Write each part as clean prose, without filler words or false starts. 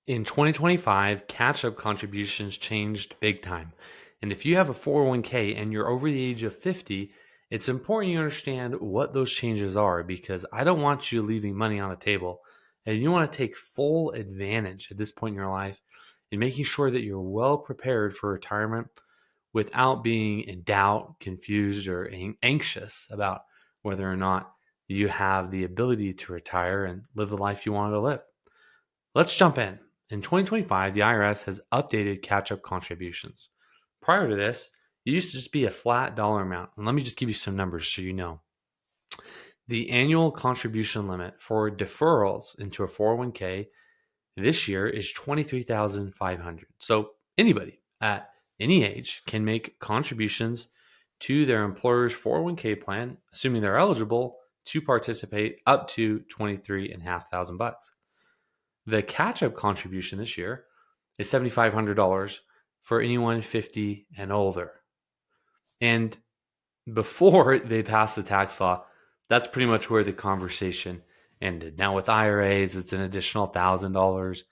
In 2025, catch-up contributions changed big time. And if you have a 401k and you're over the age of 50, it's important you understand what those changes are because I don't want you leaving money on the table. And you want to take full advantage at this point in your life in making sure that you're well prepared for retirement without being in doubt, confused, or anxious about whether or not you have the ability to retire and live the life you wanted to live. Let's jump in. In 2025, the IRS has updated catch up contributions. Prior to this, it used to just be a flat dollar amount. And let me just give you some numbers so you know. The annual contribution limit for deferrals into a 401k this year is $23,500. So anybody at any age can make contributions to their employer's 401k plan, assuming they're eligible to participate up to $23,500. The catch-up contribution this year is $7,500 for anyone 50 and older. And before they passed the tax law, that's pretty much where the conversation ended. Now with IRAs, it's an additional $1,000.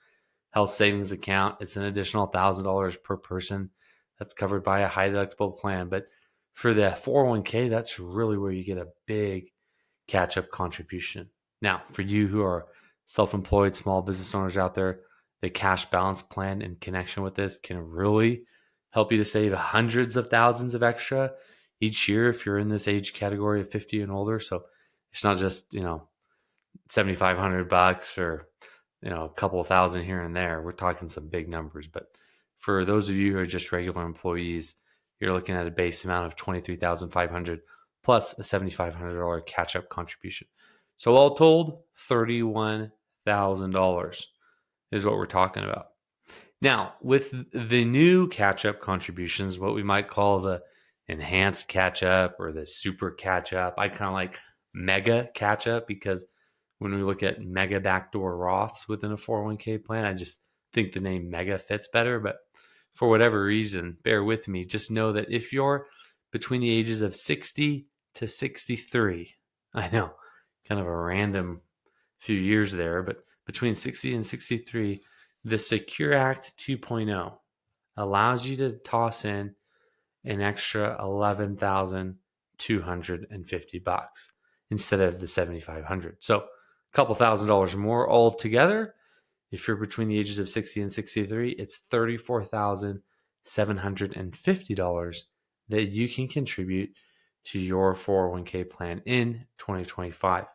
Health savings account, it's an additional $1,000 per person. That's covered by a high deductible plan. But for the 401k, that's really where you get a big catch-up contribution. Now, for you who are self-employed small business owners out there, the cash balance plan in connection with this can really help you to save hundreds of thousands of extra each year if you're in this age category of 50 and older. So it's not just, $7,500 or, a couple of thousand here and there. We're talking some big numbers. But for those of you who are just regular employees, you're looking at a base amount of $23,500 plus a $7,500 catch-up contribution. So all told, $31,000 is what we're talking about. Now, with the new catch-up contributions, what we might call the enhanced catch-up or the super catch-up, I kind of like mega catch-up because when we look at mega backdoor Roths within a 401k plan, I just think the name mega fits better. But for whatever reason, bear with me. Just know that if you're between the ages of 60 to 63, I know, kind of a random few years there, but between 60 and 63, the Secure Act 2.0 allows you to toss in an extra $11,250 instead of the $7,500. So a couple $1,000 more altogether. If you're between the ages of 60 and 63, it's $34,750 that you can contribute to your 401k plan in 2025.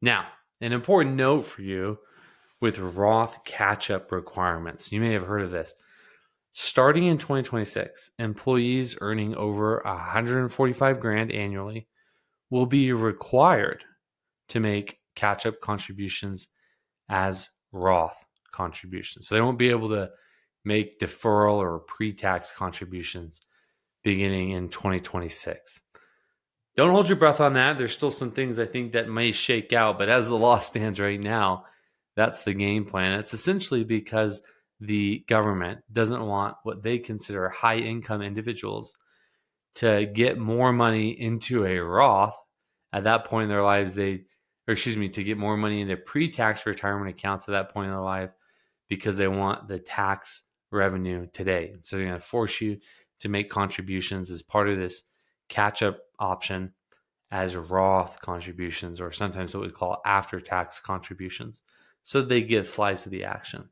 Now, an important note for you with Roth catch-up requirements. You may have heard of this. Starting in 2026, employees earning over $145,000 annually will be required to make catch-up contributions as Roth contributions. So they won't be able to make deferral or pre-tax contributions beginning in 2026. Don't hold your breath on that. There's still some things I think that may shake out, but as the law stands right now, that's the game plan. It's essentially because the government doesn't want what they consider high-income individuals to get more money into a Roth at that point in their lives. To get more money into pre-tax retirement accounts at that point in their life because they want the tax revenue today. So they're going to force you to make contributions as part of this catch-up option as Roth contributions, or sometimes what we call after-tax contributions, so they get a slice of the action.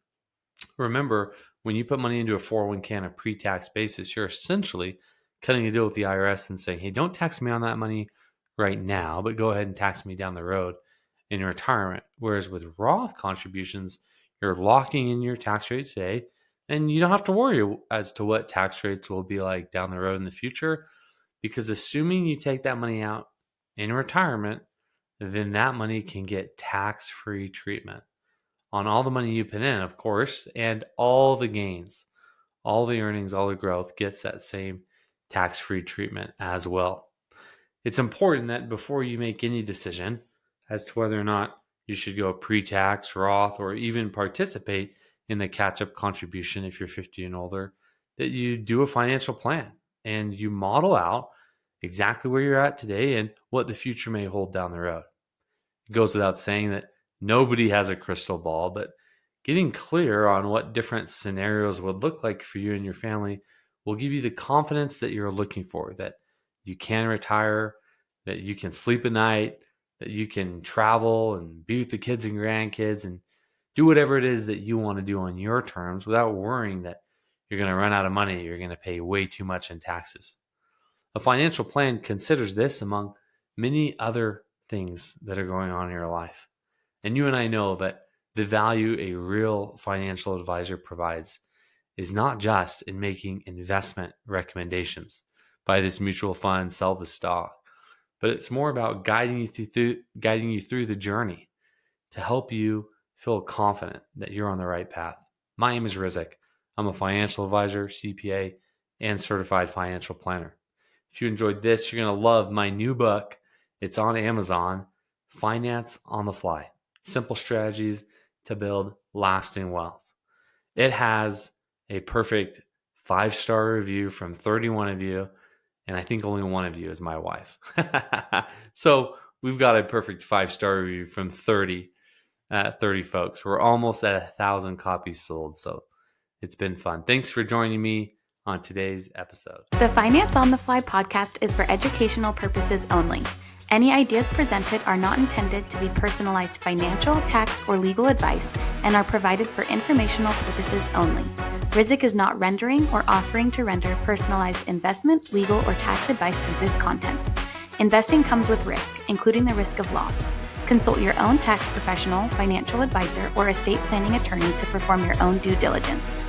Remember, when you put money into a 401k on a pre-tax basis, you're essentially cutting a deal with the IRS and saying, hey, don't tax me on that money right now, but go ahead and tax me down the road in your retirement. Whereas with Roth contributions, you're locking in your tax rate today, and you don't have to worry as to what tax rates will be like down the road in the future, because assuming you take that money out in retirement, then that money can get tax-free treatment on all the money you put in, of course, and all the gains, all the earnings, all the growth gets that same tax-free treatment as well. It's important that before you make any decision as to whether or not you should go pre-tax, Roth, or even participate in the catch-up contribution if you're 50 and older, that you do a financial plan and you model out exactly where you're at today and what the future may hold down the road. It goes without saying that nobody has a crystal ball, but Getting clear on what different scenarios would look like for you and your family will give you the confidence that you're looking for, that you can retire, that you can sleep at night, that you can travel and be with the kids and grandkids and do whatever it is that you want to do on your terms without worrying that you're going to run out of money, you're going to pay way too much in taxes. A financial plan considers this among many other things that are going on in your life. And you and I know that the value a real financial advisor provides is not just in making investment recommendations. Buy this mutual fund, sell the stock, but it's more about guiding you through the journey to help you feel confident that you're on the right path. My name is Rizik. I'm a financial advisor, CPA, and certified financial planner. If you enjoyed this, you're going to love my new book. It's on Amazon, Finance on the Fly: Simple Strategies to Build Lasting Wealth. It has a perfect 5-star review from 31 of you, and I think only one of you is my wife. So we've got a perfect 5-star review from 30 folks. We're almost at 1,000 copies sold, so it's been fun. Thanks for joining me on today's episode. The Finance on the Fly podcast is for educational purposes only. Any ideas presented are not intended to be personalized financial, tax, or legal advice and are provided for informational purposes only. Rizik is not rendering or offering to render personalized investment, legal, or tax advice through this content. Investing comes with risk, including the risk of loss. Consult your own tax professional, financial advisor, or estate planning attorney to perform your own due diligence.